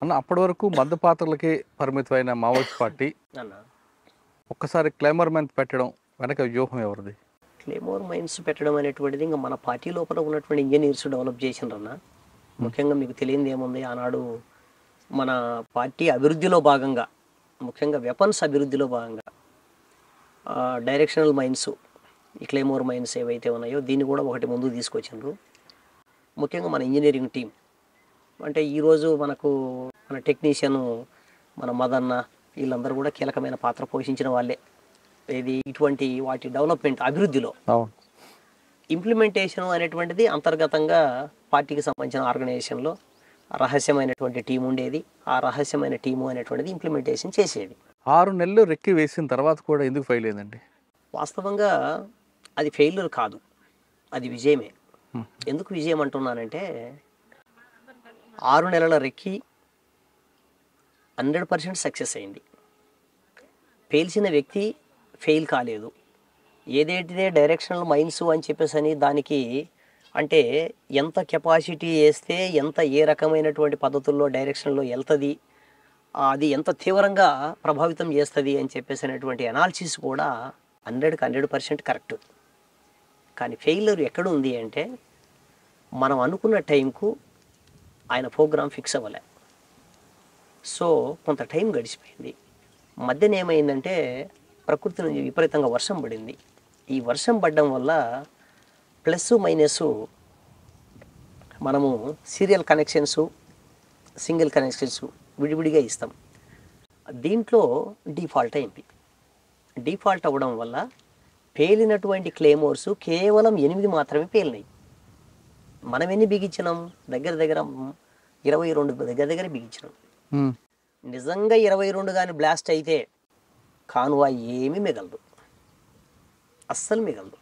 అన్న అప్పటి వరకు మద్దు పాత్రలకే పరిమితమైన మావోయిస్ట్ పార్టీ అన్న ఒక్కసారి క్లైమర్ మ్యాన్ పెట్టడం వెనక వ్యూహం ఎవరిది? క్లేమోర్ మైన్స్ పెట్టడం అనేటువంటిది ఇంకా మన పార్టీ లోపల ఉన్నటువంటి ఇంజనీర్స్ డెవలప్ చేసిండ్రన్న. ముఖ్యంగా మీకు తెలియంది ఏముంది, ఆనాడు మన పార్టీ అభివృద్ధిలో భాగంగా, ముఖ్యంగా వెపన్స్ అభివృద్ధిలో భాగంగా డైరెక్షనల్ మైన్స్, ఈ క్లేమోర్ మైన్స్ ఏవైతే ఉన్నాయో దీన్ని కూడా ఒకటి ముందుకు తీసుకొచ్చిండ్రు. ముఖ్యంగా మన ఇంజనీరింగ్ టీం అంటే ఈరోజు మనకు మన టెక్నీషియన్ మన మదన్న వీళ్ళందరూ కూడా కీలకమైన పాత్ర పోషించిన వాళ్ళే. ఇది ఇటువంటి వాటి డెవలప్మెంట్ అభివృద్ధిలో. అవును. ఇంప్లిమెంటేషన్ అనేటువంటిది అంతర్గతంగా పార్టీకి సంబంధించిన ఆర్గనైజేషన్లో రహస్యమైనటువంటి టీం ఉండేది. ఆ రహస్యమైన టీము అనేటువంటిది ఇంప్లిమెంటేషన్ చేసేది. 6 నెలలు రెక్కి వేసిన తర్వాత కూడా ఎందుకు ఫెయిల్ అయిందండి? వాస్తవంగా అది ఫెయిల్యూర్ కాదు, అది విజయమే. Hmm. ఎందుకు విజయం అంటున్నానంటే 6 నెలల రెక్కి 100% సక్సెస్ అయింది. పేల్చిన వ్యక్తి ఫెయిల్ కాలేదు. ఏదైతే డైరెక్షనల్ మైన్స్ అని చెప్పేసి అని దానికి అంటే ఎంత కెపాసిటీ వేస్తే ఎంత ఏ రకమైనటువంటి పద్ధతుల్లో డైరెక్షన్లో వెళ్తుంది, అది ఎంత తీవ్రంగా ప్రభావితం చేస్తుంది అని చెప్పేసి అనేటువంటి అనాలిసిస్ కూడా 100కి 100% కరెక్ట్. కానీ ఫెయిల్యూర్ ఎక్కడ ఉంది అంటే మనం అనుకున్న టైంకు ఆయన ప్రోగ్రామ్ ఫిక్స్ అవ్వలే. సో కొంత టైం గడిచిపోయింది. మధ్యన ఏమైందంటే ప్రకృతి నుంచి విపరీతంగా వర్షం పడింది. ఈ వర్షం పడడం వల్ల ప్లస్ మైనస్ మనము సీరియల్ కనెక్షన్స్, సింగిల్ కనెక్షన్స్ విడివిడిగా ఇస్తాం. దీంట్లో డిఫాల్ట్ అయింది. డిఫాల్ట్ అవ్వడం వల్ల పేలినటువంటి క్లేమోర్స్ కేవలం 8 మాత్రమే పేలినాయి. మనం ఎన్ని బిగించినాం? దగ్గర దగ్గర 22 దగ్గర బిగించినాం. నిజంగా 22 కానీ బ్లాస్ట్ అయితే కాన్వాయ్ ఏమీ మిగలదు, అస్సలు మిగలదు.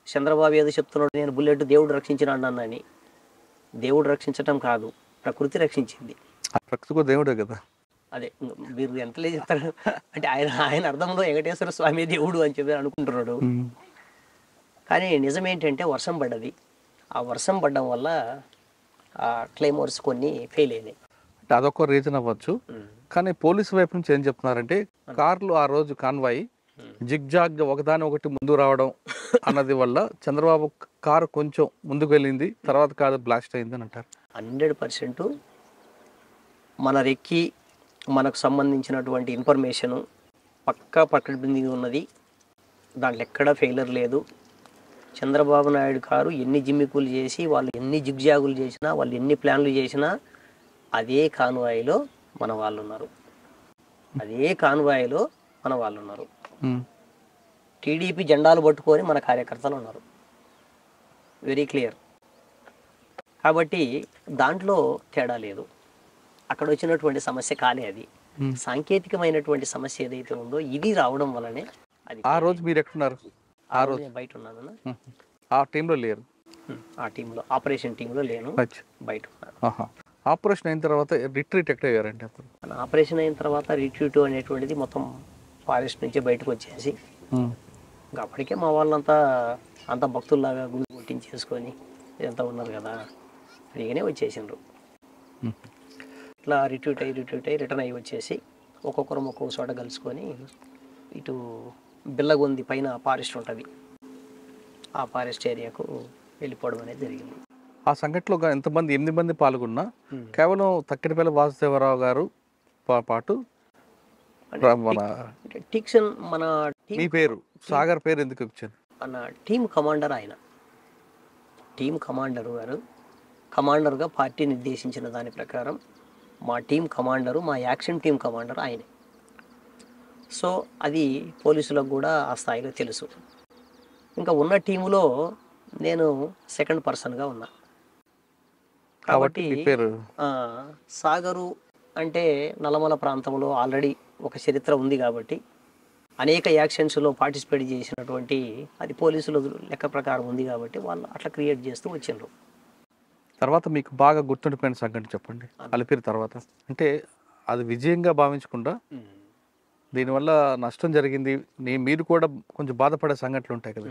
చంద్రబాబు ఏదో చెప్తున్నాడు, నేను బుల్లెట్ దేవుడు రక్షించినాడు అన్నని. దేవుడు రక్షించటం కాదు, ప్రకృతి రక్షించింది. ప్రకృతి కూడా దేవుడే కదా. అదే మీరు ఎంతలే చెప్తారు అంటే ఆయన అర్థంలో వెంకటేశ్వర స్వామి దేవుడు అని చెప్పి అనుకుంటున్నాడు. కానీ నిజమేంటంటే వర్షం పడ్డది. ఆ వర్షం పడడం వల్ల ఆ క్లైమోర్స్ కొన్ని ఫెయిల్ అయినాయి. అంటే అదొక రీజన్ అవ్వచ్చు. కానీ పోలీసు వైపు నుంచి ఏం చెప్తున్నారంటే కార్లు ఆ రోజు కాన్వాయ్ జిగ్జాగ్ ఒకదాని ఒకటి ముందు రావడం అన్నది వల్ల చంద్రబాబు కారు కొంచెం ముందుకు వెళ్ళింది, తర్వాత కారు బ్లాస్ట్ అయింది అని అంటారు. 100% మన రెక్కి మనకు సంబంధించినటువంటి ఇన్ఫర్మేషను పక్కా పక్కన ఉన్నది. దాంట్లో ఎక్కడా ఫెయిలర్ లేదు. చంద్రబాబు నాయుడు గారు ఎన్ని జిమ్మికులు చేసి, వాళ్ళు ఎన్ని జిగ్జాగులు చేసినా, వాళ్ళు ఎన్ని ప్లాన్లు చేసినా అదే కాన్వాయిలో మన వాళ్ళు ఉన్నారు. అదే కాన్వాయిలో మన వాళ్ళు ఉన్నారు. టీడీపీ జెండాలు పట్టుకొని మన కార్యకర్తలు ఉన్నారు. Very clear. కాబట్టి దాంట్లో తేడా లేదు. అక్కడ వచ్చినటువంటి సమస్య కాలే అది. సాంకేతికమైనటువంటి సమస్య ఏదైతే ఉందో ఇది రావడం వల్లనే అది. ఆ రోజు మీరు ఎక్కడున్నారు? ఆ రోజు బయట ఉన్నాను. ఆ టీంలో లేరు? ఆ టీంలో, ఆపరేషన్ టీంలో లేను, బయట ఉన్నాను. ఆపరేషన్ అయిన తర్వాత రిట్రీట్ ఎక్కడ అయ్యారంటే అప్పుడు? ఆపరేషన్ అయిన తర్వాత రిట్రీట్ అనేటువంటిది మొత్తం ఫారెస్ట్ నుంచి బయటకు వచ్చేసి ఇంకా అప్పటికే మా వాళ్ళంతా అంత భక్తుల్లాగా గుడి కొట్టించేసుకొని ఇదంతా ఉన్నారు కదా, ఫ్రీగానే వచ్చేసిండ్రు. ఇట్లా రిట్రీట్ అయ్యి రిటర్న్ అయ్యి వచ్చేసి ఒక్కొక్కరు ఒక్కొక్క చోట కలుసుకొని ఇటు బిల్లగొంది పైన ఫారెస్ట్ ఉంటుంది, ఆ ఫారెస్ట్ ఏరియాకు వెళ్ళిపోవడం అనేది జరిగింది. ఆ సంఘటనలో ఎంతమంది 8 మంది పాల్గొన్నా కేవలం తక్కిడిపల్లి వాసుదేవరావు గారు పాటు టిక్సన్ మన మీ పేరు సాగర్ పేరు ఎందుకు ఇచ్చారు? మన టీం కమాండర్ ఆయన. టీం కమాండరు గారు కమాండర్గా పార్టీ నిర్దేశించిన దాని ప్రకారం మా టీం కమాండరు, మా యాక్షన్ టీం కమాండర్ ఆయనే. సో అది పోలీసులకు కూడా ఆ స్థాయిలో తెలుసు. ఇంకా ఉన్న టీములో నేను సెకండ్ పర్సన్గా ఉన్నా. కాబట్టి సాగరు అంటే నల్లమల ప్రాంతంలో ఆల్రెడీ ఒక చరిత్ర ఉంది కాబట్టి అనేక యాక్షన్స్లో పార్టిసిపేట్ చేసినటువంటి అది పోలీసుల లెక్క ప్రకారం ఉంది కాబట్టి వాళ్ళు అట్లా క్రియేట్ చేస్తూ వచ్చిండ్రు. తర్వాత మీకు బాగా గుర్తుండిపోయిన సంఘటన చెప్పండి అలిపిరి తర్వాత. అంటే అది విజయంగా భావించకుండా దీనివల్ల నష్టం జరిగింది, మీరు కూడా కొంచెం బాధపడే సంఘటనలు ఉంటాయి కదా?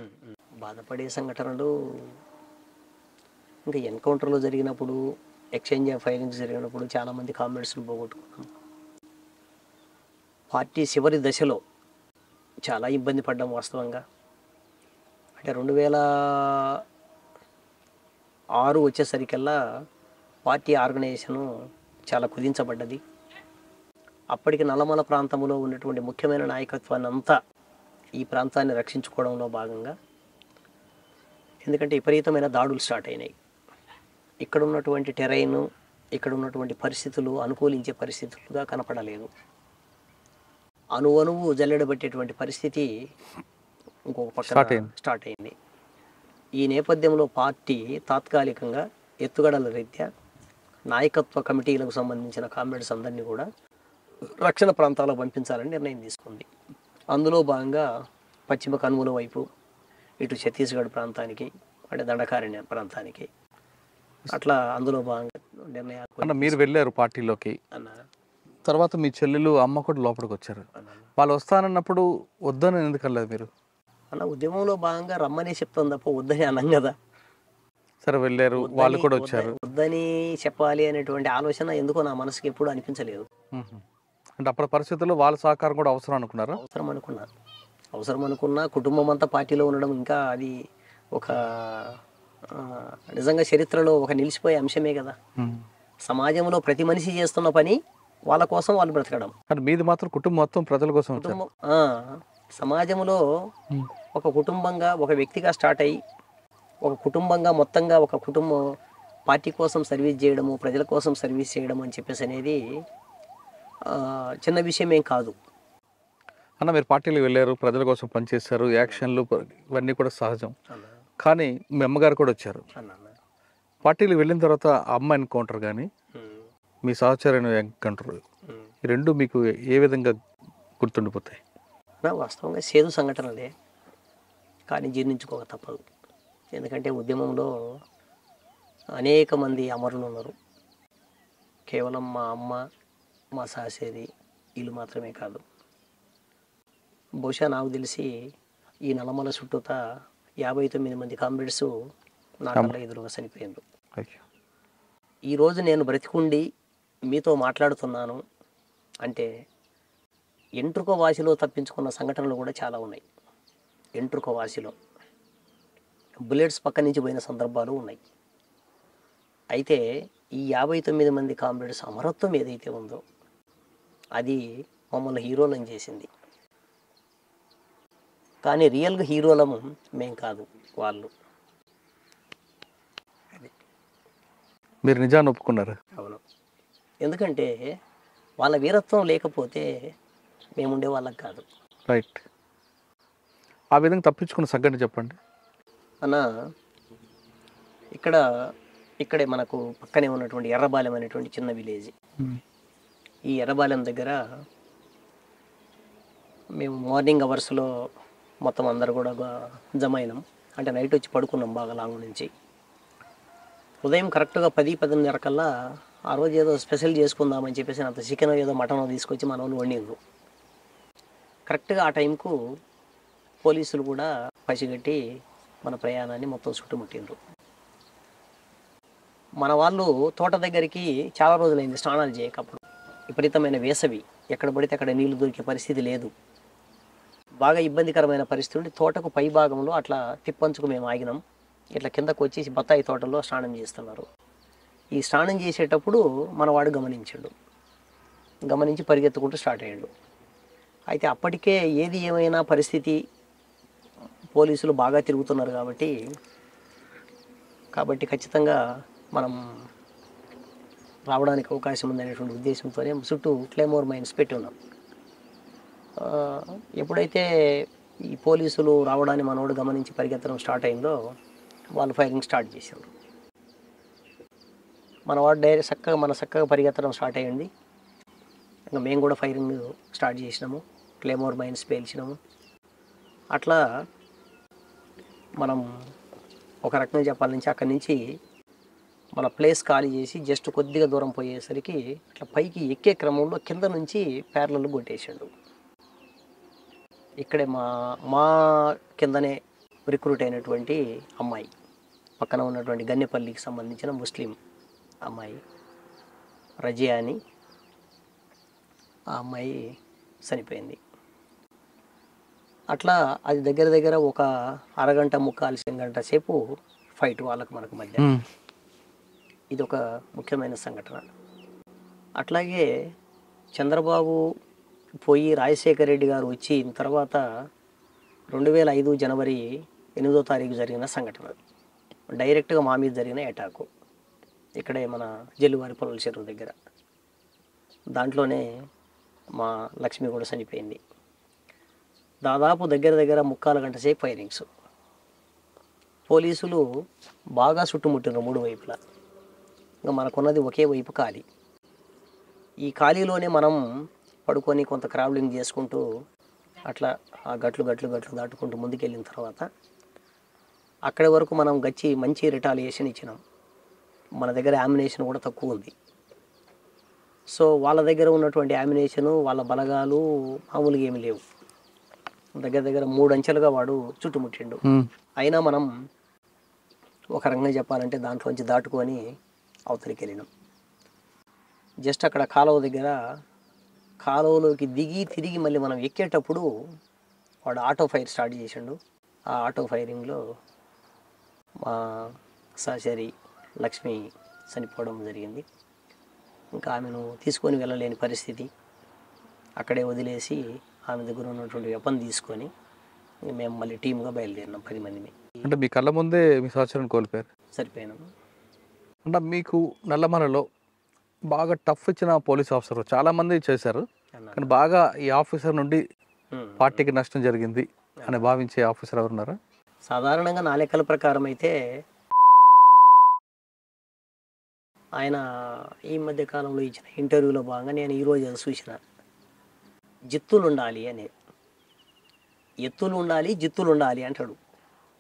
బాధపడే సంఘటనలు ఇంకా ఎన్కౌంటర్లో జరిగినప్పుడు ఎక్స్చేంజ్ ఆఫ్ ఫైరింగ్స్ జరిగినప్పుడు చాలామంది కామ్రేడ్స్ని పోగొట్టుకున్నాం. పార్టీ చివరి దశలో చాలా ఇబ్బంది పడ్డాం వాస్తవంగా. అంటే 2006 వచ్చేసరికల్లా పార్టీ ఆర్గనైజేషను చాలా కుదించబడ్డది. అప్పటికి నల్లమల ప్రాంతంలో ఉన్నటువంటి ముఖ్యమైన నాయకత్వాన్ని అంతా ఈ ప్రాంతాన్ని రక్షించుకోవడంలో భాగంగా, ఎందుకంటే విపరీతమైన దాడులు స్టార్ట్ అయినాయి. ఇక్కడ ఉన్నటువంటి టెరైను, ఇక్కడ ఉన్నటువంటి పరిస్థితులు అనుకూలించే పరిస్థితులుగా కనపడలేదు. అణువణువు జల్లెడబట్టేటువంటి పరిస్థితి ఇంకొక పక్కన స్టార్ట్ అయింది. ఈ నేపథ్యంలో పార్టీ తాత్కాలికంగా ఎత్తుగడల రీత్యా నాయకత్వ కమిటీలకు సంబంధించిన కామ్రేడ్స్ అందరినీ కూడా రక్షణ ప్రాంతాలకు పంపించాలని నిర్ణయం తీసుకుంది. అందులో భాగంగా పశ్చిమ కనుమల వైపు, ఇటు ఛత్తీస్గఢ్ ప్రాంతానికి, అంటే దండకారణ్య ప్రాంతానికి, అట్లా అందులో భాగంగా నిర్ణయాలు. మీరు వెళ్ళారు పార్టీలోకి, అన్న తర్వాత మీ చెల్లెలు అమ్మ కూడా లోపలికి వచ్చారు. వాళ్ళు వస్తానన్నప్పుడు వద్దని ఎందుకు వెళ్ళలేదు మీరు? అన్న ఉద్యమంలో భాగంగా రమ్మనే చెప్తాం తప్ప వద్దని అనం కదా. సరే వెళ్ళారు, వాళ్ళు కూడా వచ్చారు. వద్దని చెప్పాలి అనేటువంటి ఆలోచన ఎందుకో నా మనసుకి ఎప్పుడు అనిపించలేదు. అంటే అప్పటి పరిస్థితుల్లో వాళ్ళ సహకారం కూడా అవసరం అనుకున్నారా? అవసరం అనుకున్నా కుటుంబం అంతా పార్టీలో ఉండడం ఇంకా అది ఒక నిజంగా చరిత్రలో ఒక నిలిచిపోయే అంశమే కదా. సమాజంలో ప్రతి మనిషి చేస్తున్న పని వాళ్ళ కోసం వాళ్ళు బ్రతకడం. అంటే మీది మాత్రం కుటుంబం మొత్తం ప్రజల కోసం. కుటుంబం సమాజంలో ఒక కుటుంబంగా, ఒక వ్యక్తిగా స్టార్ట్ అయ్యి ఒక కుటుంబంగా మొత్తంగా ఒక కుటుంబం పార్టీ కోసం సర్వీస్ చేయడము, ప్రజల కోసం సర్వీస్ చేయడం అని చెప్పేసి అనేది చిన్న విషయం ఏం కాదు అన్న. మీరు పార్టీలు వెళ్ళారు, ప్రజల కోసం పనిచేశారు, యాక్షన్లు ఇవన్నీ కూడా సహజం. కానీ మీ అమ్మగారు కూడా వచ్చారు. పార్టీలు వెళ్ళిన తర్వాత అమ్మ ఎన్కౌంటర్ కానీ మీ సహచర్య ఎన్కౌంటర్, ఈ రెండు మీకు ఏ విధంగా గుర్తుండిపోతాయి? వాస్తవంగా సేదు సంఘటనలే, కానీ జీర్ణించుకోక తప్పదు. ఎందుకంటే ఉద్యమంలో అనేక మంది అమరులు ఉన్నారు. కేవలం మా అమ్మ, మా సహసేది వీళ్ళు మాత్రమే కాదు. బహుశా నాకు తెలిసి ఈ నల్లమల చుట్టూత 59 మంది కామ్రేడ్స్ నా కళ్ళ ఎదురుగా చనిపోయారు. ఈరోజు నేను బ్రతికుండి మీతో మాట్లాడుతున్నాను అంటే ఎంట్రుక వాసిలో తప్పించుకున్న సంఘటనలు కూడా చాలా ఉన్నాయి. ఎంట్రుక వాసిలో బుల్లెట్స్ పక్క నుంచి పోయిన సందర్భాలు ఉన్నాయి. అయితే ఈ 59 మంది కామ్రేడ్స్ అమరత్వం ఏదైతే ఉందో అది మమ్మల్ని హీరోలను చేసింది. కానీ రియల్గా హీరోలము మేం కాదు, వాళ్ళు. మీరు నిజాన్ని ఒప్పుకున్నారు? అవును. ఎందుకంటే వాళ్ళ వీరత్వం లేకపోతే మేముండే వాళ్ళకి కాదు. రైట్. ఆ విధంగా తప్పించుకున్న సంఘటన చెప్పండి అన్న. ఇక్కడే మనకు పక్కనే ఉన్నటువంటి ఎర్రబాలెం అనేటువంటి చిన్న విలేజ్. ఈ ఎర్రబాలెం దగ్గర మేము మార్నింగ్ అవర్స్లో మొత్తం అందరు కూడా జమ అయినాం. అంటే నైట్ వచ్చి పడుకున్నాం బాగా లాంగ్ నుంచి. ఉదయం కరెక్ట్గా 10-10:30 కల్లా ఆ రోజు ఏదో స్పెషల్ చేసుకుందామని చెప్పేసి అంత చికెన్ ఏదో మటన్ తీసుకొచ్చి మన వాళ్ళు వండిండ్రు. కరెక్ట్గా ఆ టైంకు పోలీసులు కూడా పసిగట్టి మన ప్రయాణాన్ని మొత్తం చుట్టుముట్టిండ్రు. మన వాళ్ళు తోట దగ్గరికి చాలా రోజులైంది స్నానాలు చేయకప్పుడు. విపరీతమైన వేసవి, ఎక్కడ పడితే అక్కడ నీళ్లు దొరికే పరిస్థితి లేదు. బాగా ఇబ్బందికరమైన పరిస్థితి ఉండి తోటకు పై భాగంలో అట్లా తిప్పంచుకు మేము ఆగినాం. ఇట్లా కిందకు వచ్చి బత్తాయి తోటల్లో స్నానం చేస్తున్నారు. ఈ స్నానం చేసేటప్పుడు మనవాడు గమనించి పరిగెత్తుకుంటూ స్టార్ట్ అయ్యాడు. అయితే అప్పటికే ఏది ఏమైనా పరిస్థితి, పోలీసులు బాగా తిరుగుతున్నారు కాబట్టి ఖచ్చితంగా మనం రావడానికి అవకాశం ఉందనేటువంటి ఉద్దేశంతోనే చుట్టూ క్లేమోర్ మైన్స్ పెట్టి ఉన్నాం. ఎప్పుడైతే ఈ పోలీసులు రావడాన్ని మనోడు గమనించి పరిగెత్తడం స్టార్ట్ అయిందో వాళ్ళు ఫైరింగ్ స్టార్ట్ చేశారు. మనవాడు చక్కగా పరిగెత్తడం స్టార్ట్ అయ్యింది. ఇంకా మేము కూడా ఫైరింగ్ స్టార్ట్ చేసినాము, క్లేమోర్ మైన్స్ పేల్చినాము. అట్లా మనం ఒక రకంగా చెప్పాలి అక్కడి నుంచి మన ప్లేస్ ఖాళీ చేసి జస్ట్ కొద్దిగా దూరం పోయేసరికి అట్లా పైకి ఎక్కే క్రమంలో కింద నుంచి ప్యారలల్ కొట్టేసాడు. ఇక్కడే మా కిందనే రిక్రూట్ అయినటువంటి అమ్మాయి, పక్కన ఉన్నటువంటి గన్నెపల్లికి సంబంధించిన ముస్లిం అమ్మాయి రజియా అని. ఆ అమ్మాయి చనిపోయింది. అట్లా అది దగ్గర దగ్గర ఒక అరగంట ముక్కాలు గంట సేపు ఫైట్ వాళ్ళకు మనకు మధ్య. ఇది ఒక ముఖ్యమైన సంఘటన. అట్లాగే చంద్రబాబు పోయి రాజశేఖర రెడ్డి గారు వచ్చిన తర్వాత 2005 జనవరి 8వ తారీఖు జరిగిన సంఘటన, డైరెక్ట్గా మా మీద జరిగిన అటాకు ఇక్కడే మన జల్లువారి పొలాల చెరువు దగ్గర. దాంట్లోనే మా లక్ష్మి కూడా చనిపోయింది. దాదాపు దగ్గర దగ్గర ముక్కాలు గంట సేపు ఫైరింగ్స్. పోలీసులు బాగా చుట్టుముట్టినారు 3 వైపులా. ఇంకా మనకున్నది ఒకే వైపు ఖాళీ. ఈ ఖాళీలోనే మనం పడుకొని కొంత క్రావలింగ్ చేసుకుంటూ అట్లా ఆ గట్లు దాటుకుంటూ ముందుకెళ్ళిన తర్వాత అక్కడి వరకు మనం మంచి రిటాలియేషన్ ఇచ్చినాం. మన దగ్గర యామినేషన్ కూడా తక్కువ ఉంది. సో వాళ్ళ దగ్గర ఉన్నటువంటి యామినేషను, వాళ్ళ బలగాలు మామూలుగా ఏమి లేవు. దగ్గర దగ్గర 3 అంచెలుగా వాడు చుట్టుముట్టిండు. అయినా మనం ఒక రకంగా చెప్పాలంటే దాంట్లోంచి దాటుకొని అవతలికి వెళ్ళినాం. జస్ట్ అక్కడ కాలువ దగ్గర కాలువలోకి దిగి తిరిగి మళ్ళీ మనం ఎక్కేటప్పుడు వాడు ఆటో ఫైర్ స్టార్ట్ చేసిండు. ఆ ఆటో ఫైరింగ్లో మా సహచరి లక్ష్మి చనిపోవడం జరిగింది. ఇంకా ఆమెను తీసుకొని వెళ్ళలేని పరిస్థితి. అక్కడే వదిలేసి ఆమె దగ్గర ఉన్నటువంటి వెపన్ తీసుకొని మేము మళ్ళీ టీమ్గా బయలుదేరినాం 10 మందిని. అంటే మీ కళ్ళ ముందే మీ సహచరుని కోల్పోయారు. సరిపోయినాము. అంటే మీకు నల్లమలలో బాగా టఫ్ ఇచ్చిన పోలీస్ ఆఫీసర్ చాలామంది చేశారు, కానీ బాగా ఈ ఆఫీసర్ నుండి పార్టీకి నష్టం జరిగింది అని భావించే ఆఫీసర్ ఎవరున్నారా? సాధారణంగా నా లెక్కల ప్రకారం అయితే ఆయన ఈ మధ్య కాలంలో ఇచ్చిన ఇంటర్వ్యూలో భాగంగా నేను ఈరోజు అది చూసిన, జిత్తులు ఉండాలి అని. ఎత్తులు ఉండాలి, జిత్తులు ఉండాలి అంటాడు.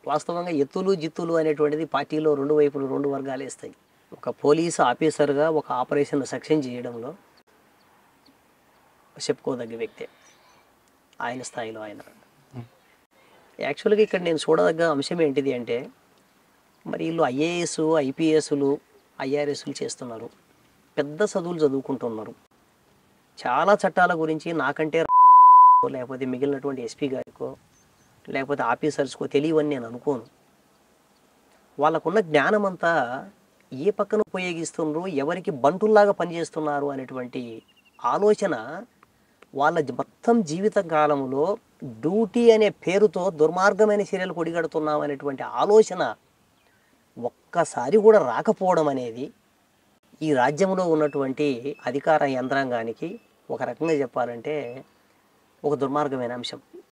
వాస్తవంగా ఎత్తులు జిత్తులు అనేటువంటిది పార్టీలో 2 వైపులు 2 వర్గాలు వేస్తాయి. ఒక పోలీసు ఆఫీసర్గా ఒక ఆపరేషన్ సక్సెస్ చేయడంలో చెప్పుకోదగ్గ వ్యక్తే ఆయన స్థాయిలో ఆయన. యాక్చువల్గా ఇక్కడ నేను చూడదగ్గ అంశం ఏంటిది అంటే, మరి వీళ్ళు ఐఏఎస్, ఐపీఎస్లు, ఐఆర్ఎస్లు చేస్తున్నారు, పెద్ద చదువులు చదువుకుంటున్నారు. చాలా చట్టాల గురించి నాకంటే లేకపోతే మిగిలినటువంటి ఎస్పీ గారికో లేకపోతే ఆఫీసర్స్కో తెలియవని నేను అనుకోను. వాళ్ళకున్న జ్ఞానం అంతా ఏ పక్కన ఉపయోగిస్తున్నారు, ఎవరికి బంటుల్లాగా పనిచేస్తున్నారు అనేటువంటి ఆలోచన వాళ్ళ మొత్తం జీవిత కాలంలో డ్యూటీ అనే పేరుతో దుర్మార్గమైన చర్యలు కొడిగడుతున్నాం అనేటువంటి ఆలోచన ఒక్కసారి కూడా రాకపోవడం అనేది ఈ రాజ్యంలో ఉన్నటువంటి అధికార యంత్రాంగానికి ఒక రకంగా చెప్పాలంటే ఒక దుర్మార్గమైన అంశం.